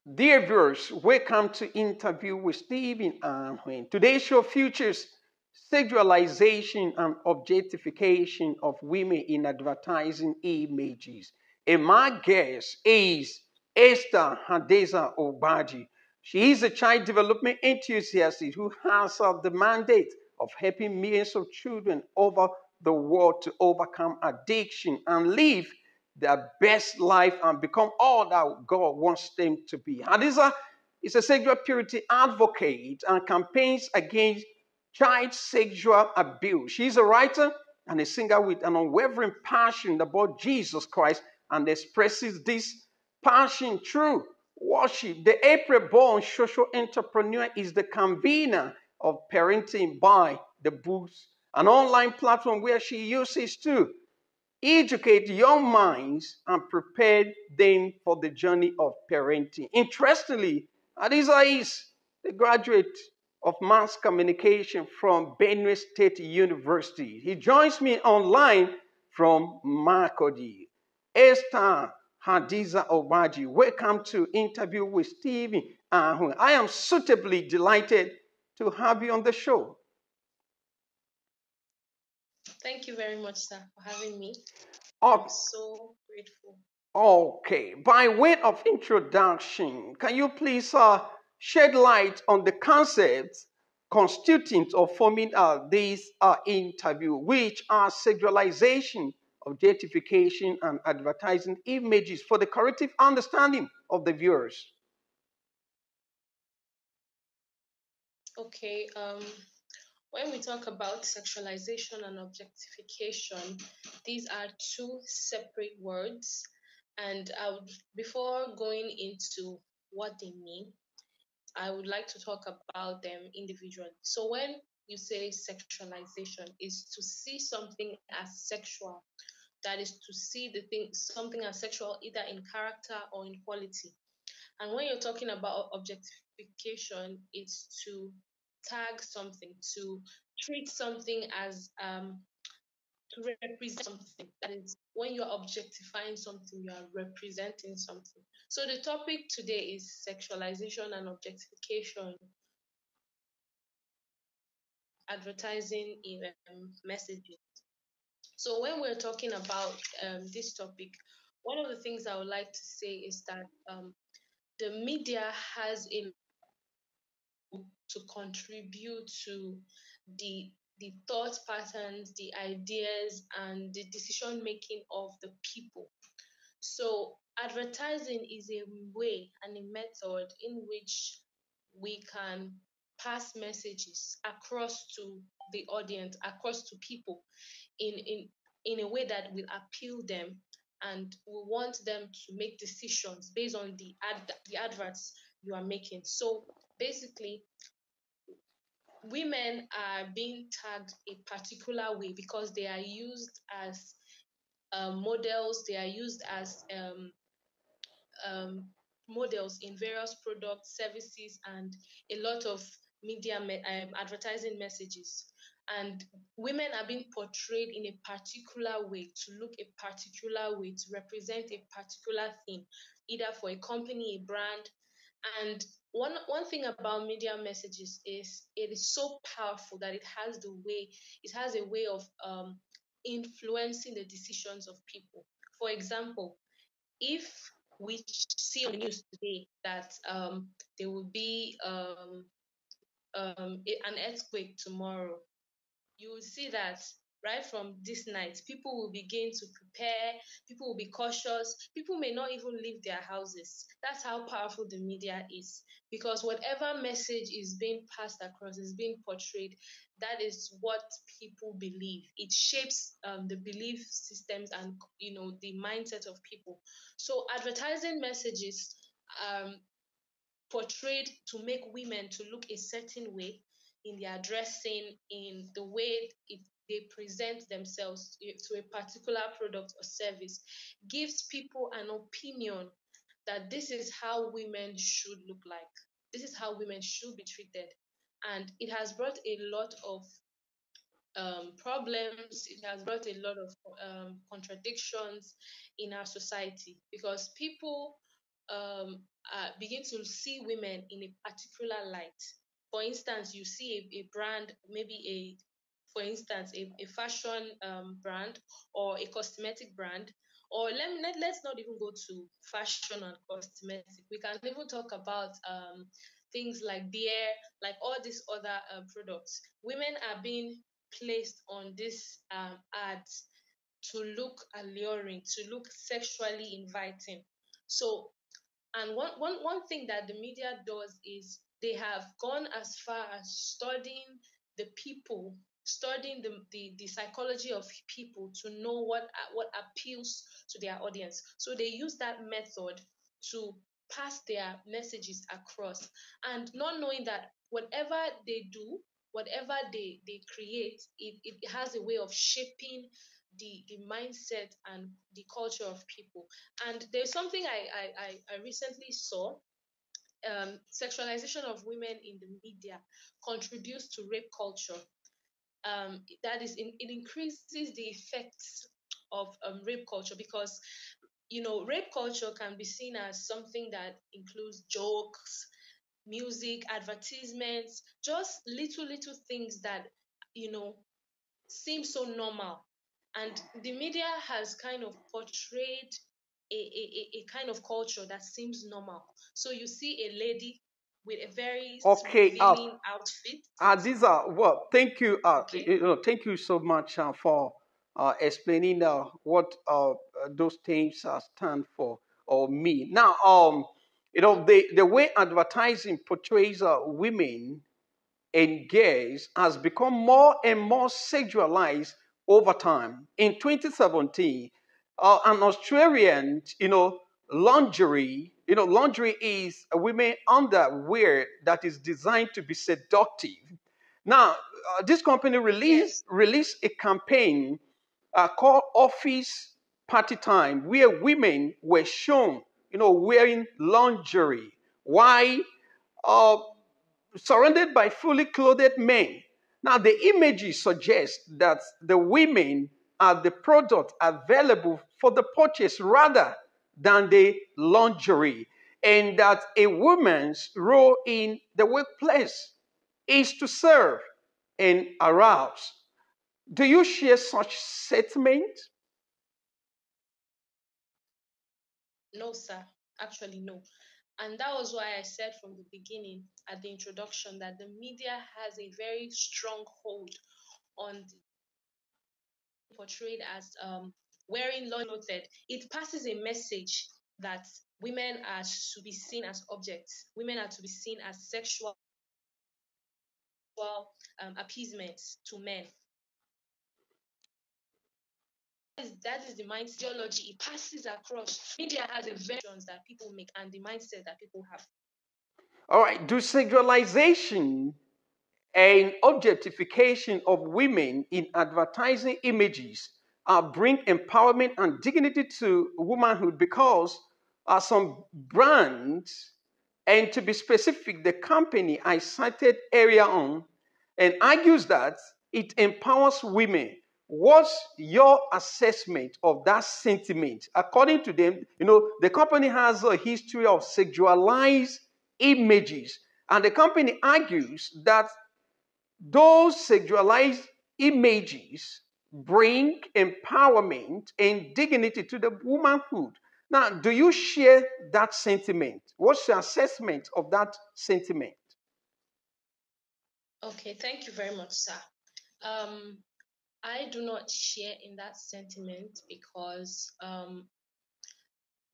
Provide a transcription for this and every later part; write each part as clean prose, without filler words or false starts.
Dear viewers, welcome to Interview with Stephen Ahwen. Today's show features sexualization and objectification of women in advertising images. And my guest is Esther Hadassah Ogbaji. She is a child development enthusiast who has the mandate of helping millions of children over the world to overcome addiction and live their best life and become all that God wants them to be. Hadassah is a sexual purity advocate and campaigns against child sexual abuse. She's a writer and a singer with an unwavering passion about Jesus Christ and expresses this passion through worship. The April-born social entrepreneur is the convener of Parenting by the Books, an online platform where she uses to educate young minds and prepare them for the journey of parenting. Interestingly, Hadassah is a graduate of mass communication from Benue State University. He joins me online from Makodi. Esther Hadassah Ogbaji, welcome to Interview with Stephen Ahwen. I am suitably delighted to have you on the show. Thank you very much, sir, for having me. Oh, I'm so grateful. okay, by way of introduction, can you please shed light on the concepts constituent of forming this interview, which are sexualization, objectification, and advertising images for the corrective understanding of the viewers? Okay, when we talk about sexualization and objectification, these are two separate words. And before going into what they mean, I would like to talk about them individually. So when you say sexualization is to see something as sexual, that is to see something as sexual either in character or in quality. And when you're talking about objectification, it's to tag something, to treat something as to represent something. That is, when you're objectifying something, you are representing something. So the topic today is sexualization and objectification, advertising in messaging. So when we're talking about this topic, one of the things I would like to say is that the media has a to contribute to the thought patterns, the ideas, and the decision making of the people. So advertising is a way and a method in which we can pass messages across to the audience, across to people in a way that will appeal them, and we want them to make decisions based on the adverts you are making. So basically, women are being tagged a particular way because they are used as models, they are used as models in various products, services, and a lot of media advertising messages. And women are being portrayed in a particular way, to look a particular way, to represent a particular thing, either for a company, a brand. And one thing about media messages is it is so powerful that it has a way of influencing the decisions of people. For example, if we see on the news today that there will be an earthquake tomorrow, you will see that right from this night, people will begin to prepare, people will be cautious, people may not even leave their houses. That's how powerful the media is. Because whatever message is being passed across, is being portrayed, that is what people believe. It shapes the belief systems and the mindset of people. So advertising messages um, portrayed to make women to look a certain way in their dressing, in the way they present themselves to a particular product or service, gives people an opinion that this is how women should look like. This is how women should be treated. And it has brought a lot of problems. It has brought a lot of contradictions in our society because people begin to see women in a particular light. For instance, you see a brand, maybe for instance, a fashion brand or a cosmetic brand, or let's not even go to fashion and cosmetic. We can even talk about things like beer, like all these other products. Women are being placed on these ads to look alluring, to look sexually inviting. So, and one thing that the media does is they have gone as far as studying the people, studying the psychology of people to know what appeals to their audience. So they use that method to pass their messages across, and not knowing that whatever they do, whatever they create, it has a way of shaping the mindset and the culture of people. And there's something I recently saw. Sexualization of women in the media contributes to rape culture. That is, it increases the effects of rape culture, because rape culture can be seen as something that includes jokes, music, advertisements, just little things that you know seem so normal. And the media has kind of portrayed a kind of culture that seems normal. So you see a lady with a very Okay. revealing outfit. These are well. Thank you. Okay. Thank you so much for explaining what those things stand for or mean. Now, the way advertising portrays women engaged has become more and more sexualized over time. In 2017, an Australian, lingerie is a women underwear that is designed to be seductive. Now, this company Yes. released a campaign called Office Party Time, where women were shown, wearing lingerie. Why? Uh, Surrounded by fully clothed men. Now, the images suggest that the women are the product available for the purchase rather than the lingerie, and that a woman's role in the workplace is to serve and arouse. Do you share such sentiment? No, sir. Actually, no. And that was why I said from the beginning at the introduction that the media has a very strong hold on portrayed as wearing long clothes. It passes a message that women are to be seen as objects. Women are to be seen as sexual appeasement to men. That is the mindset ideology. It passes across. Media has a versions that people make and the mindset that people have. All right. Do sexualization and objectification of women in advertising images bring empowerment and dignity to womanhood? Because some brands, and to be specific, the company I cited earlier on, and argues that it empowers women. What's your assessment of that sentiment? According to them, the company has a history of sexualized images, and the company argues that those sexualized images bring empowerment and dignity to the womanhood. Now, do you share that sentiment? What's your assessment of that sentiment? Okay, thank you very much, sir. Um, I do not share in that sentiment because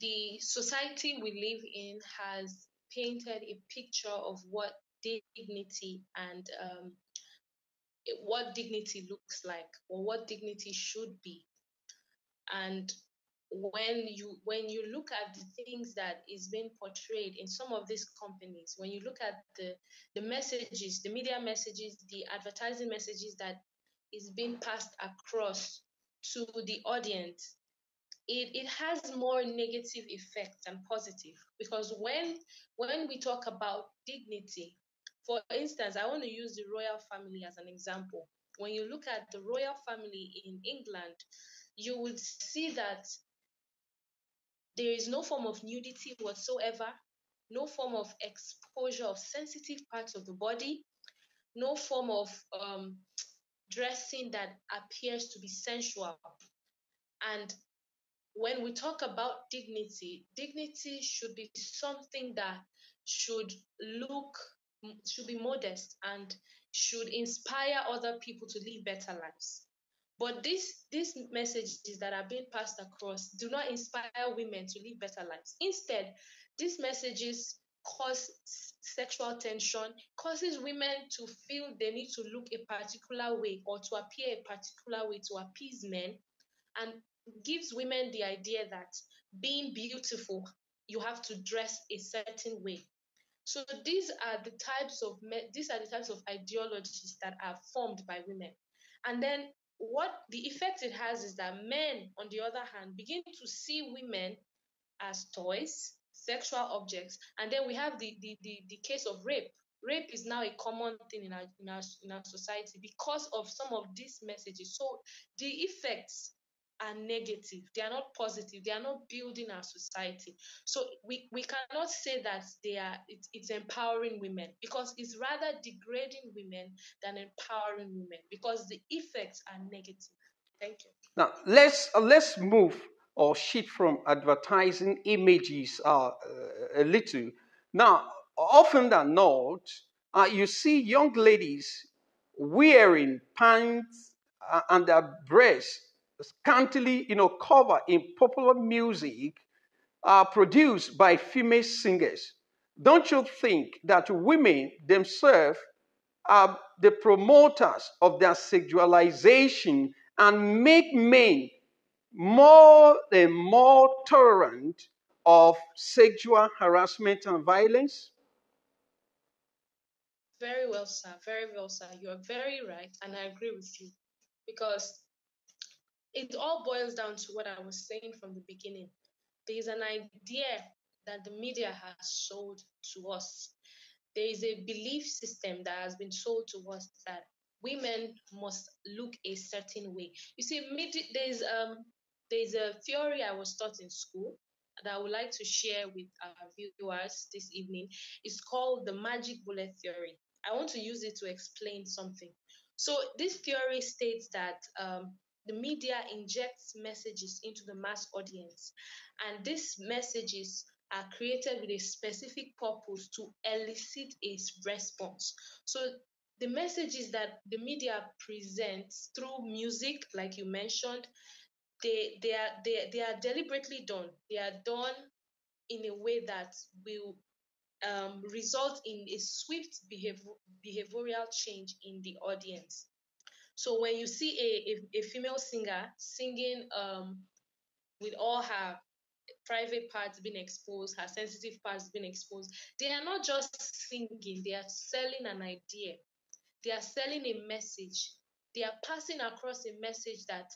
the society we live in has painted a picture of what dignity and what dignity looks like, or what dignity should be. And when you look at the things that is being portrayed in some of these companies, when you look at the messages, the media messages, the advertising messages that is being passed across to the audience, it has more negative effects than positive. Because when we talk about dignity, for instance, I want to use the royal family as an example. When you look at the royal family in England, you would see that there is no form of nudity whatsoever. no form of exposure of sensitive parts of the body, no form of dressing that appears to be sensual. And when we talk about dignity, dignity should be something that should look, should be modest and should inspire other people to live better lives. But these messages that are being passed across do not inspire women to live better lives. Instead, these messages cause sexual tension, causes women to feel they need to look a particular way or to appear a particular way to appease men, and gives women the idea that being beautiful, you have to dress a certain way. So these are the types of ideologies that are formed by women. And then what the effect it has is that men, on the other hand, begin to see women as toys, sexual objects, and then we have the case of rape. Rape is now a common thing in our society because of some of these messages. So the effects are negative, they are not positive, they are not building our society. So we cannot say that it's empowering women, because it's rather degrading women than empowering women, because the effects are negative. Thank you. Now let's move or shift from advertising images a little. Now, often than not, you see young ladies wearing pants and their breasts scantily, covered in popular music produced by female singers. Don't you think that women themselves are the promoters of their sexualization and make men more and more tolerant of sexual harassment and violence? Very well, sir. Very well, sir. You are very right, and I agree with you, because it all boils down to what I was saying from the beginning. There is an idea that the media has sold to us. There is a belief system that has been sold to us that women must look a certain way. You see, there's a theory I was taught in school that I would like to share with our viewers this evening. It's called the magic bullet theory. I want to use it to explain something. So this theory states that the media injects messages into the mass audience, and these messages are created with a specific purpose to elicit a response. So the messages that the media presents through music, like you mentioned, they are deliberately done. They are done in a way that will result in a swift behavioral change in the audience. So when you see a female singer singing with all her private parts being exposed, her sensitive parts being exposed, they are not just singing, they are selling an idea. They are selling a message. They are passing across a message that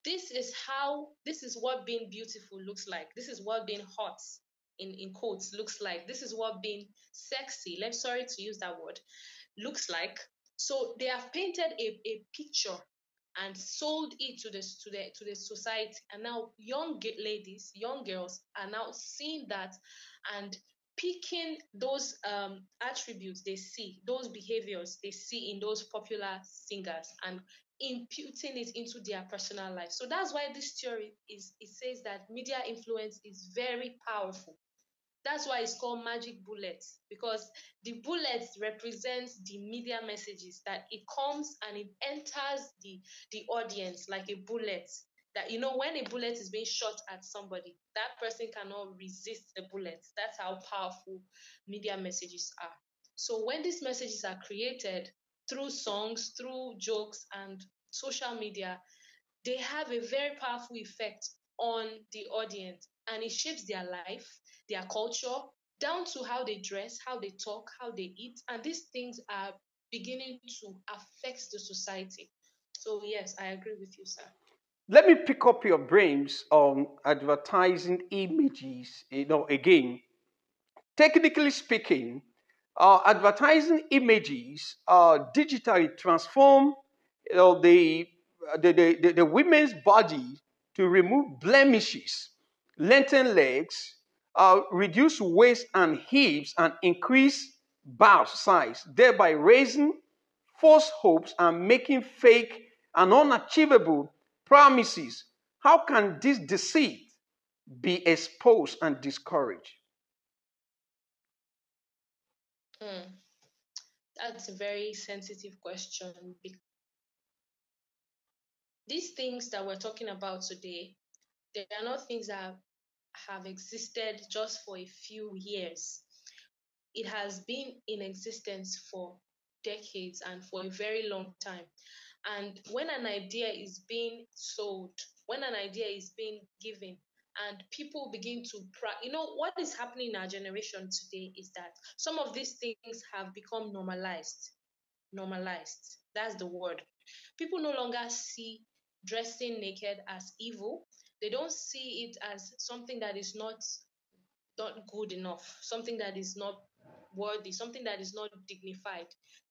this is what being beautiful looks like. This is what being hot in quotes looks like. This is what being sexy, let's sorry to use that word, looks like. So they have painted a picture and sold it to the society, and now young ladies, young girls are now seeing that and picking those attributes they see, those behaviors they see in those popular singers, and imputing it into their personal life. So that's why this theory it says that media influence is very powerful. That's why it's called magic bullets, because the bullets represents the media messages, that it comes and it enters the audience like a bullet. That, when a bullet is being shot at somebody, that person cannot resist the bullet. That's how powerful media messages are. So when these messages are created through songs, through jokes, and social media, they have a very powerful effect on the audience, and it shapes their life, their culture, down to how they dress, how they talk, how they eat, and these things are beginning to affect the society. So yes, I agree with you, sir. Let me pick up your brains on advertising images, again. Technically speaking, advertising images digitally transform the women's body to remove blemishes, lengthen legs, reduce waist and hips, and increase bust size, thereby raising false hopes and making fake and unachievable promises. How can this deceit be exposed and discouraged? That's a very sensitive question. These things that we're talking about today, they are not things that have existed just for a few years. It has been in existence for decades and for a very long time. And when an idea is being sold, when an idea is being given, and people begin to, what is happening in our generation today is that some of these things have become normalized. Normalized. That's the word. People no longer see dressing naked as evil. They don't see it as something that is not good enough, something that is not worthy, something that is not dignified.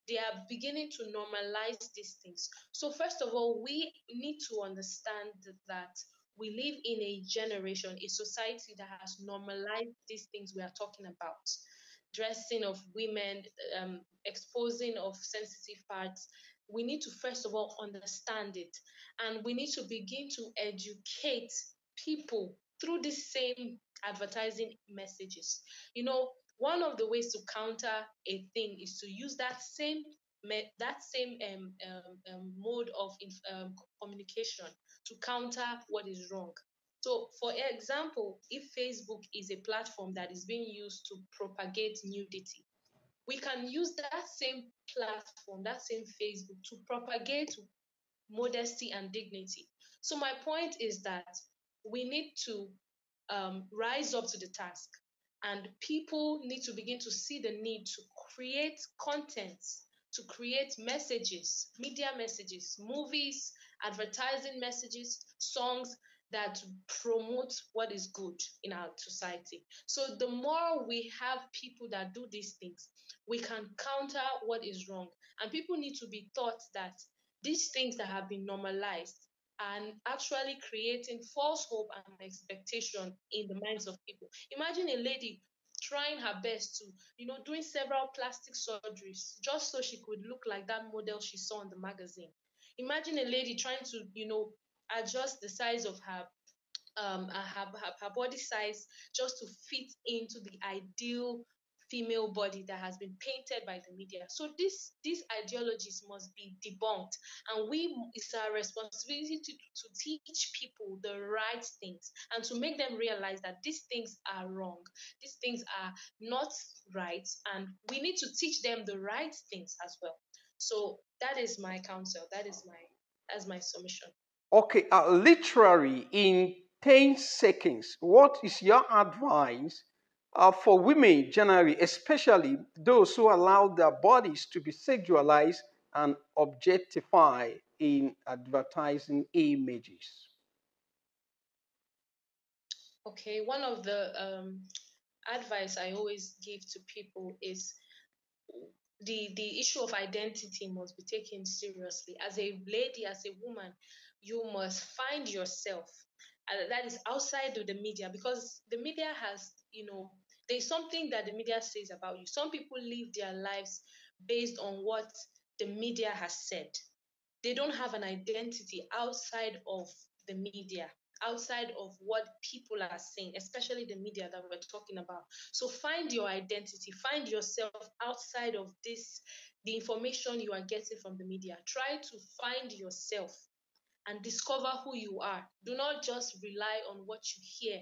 They are beginning to normalize these things. So, first of all, we need to understand that we live in a generation, a society that has normalized these things we are talking about. Dressing of women, exposing of sensitive parts. We need to, first of all, understand it. And we need to begin to educate people through this same advertising messages. One of the ways to counter a thing is to use that same mode of communication to counter what is wrong. So, for example, if Facebook is a platform that is being used to propagate nudity, we can use that same platform, that same Facebook, to propagate modesty and dignity. So my point is that we need to rise up to the task, and people need to begin to see the need to create content, to create messages, media messages, movies, advertising messages, songs that promote what is good in our society. So the more we have people that do these things, we can counter what is wrong. And people need to be taught that these things that have been normalized and actually creating false hope and expectation in the minds of people. Imagine a lady trying her best to, doing several plastic surgeries just so she could look like that model she saw in the magazine. Imagine a lady trying to, adjust the size of her body size just to fit into the ideal female body that has been painted by the media. So these ideologies must be debunked, and it's our responsibility to teach people the right things and to make them realize that these things are wrong, these things are not right, and we need to teach them the right things as well. So that is my counsel. That's my submission. Okay, literally in 10 seconds, what is your advice for women generally, especially those who allow their bodies to be sexualized and objectified in advertising images? Okay, one of the advice I always give to people is the issue of identity must be taken seriously. As a lady, as a woman, you must find yourself. That is outside of the media, because the media has, there's something that the media says about you. Some people live their lives based on what the media has said. They don't have an identity outside of the media, outside of what people are saying, especially the media that we're talking about. So find your identity, find yourself outside of the information you are getting from the media. Try to find yourself and discover who you are. Do not just rely on what you hear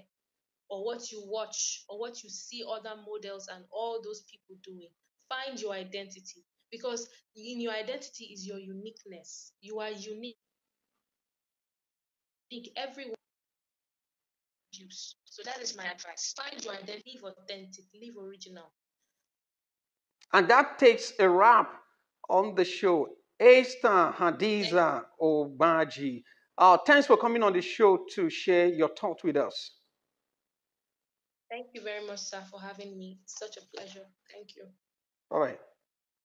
or what you watch or what you see other models and all those people doing. Find your identity, because in your identity is your uniqueness. You are unique. Everyone use. So that is my advice. Find your identity, live authentic, live original. And that takes a wrap on the show. Esther Hadassah Ogbaji. Thanks for coming on the show to share your thoughts with us. Thank you very much, sir, for having me. It's such a pleasure. Thank you. All right.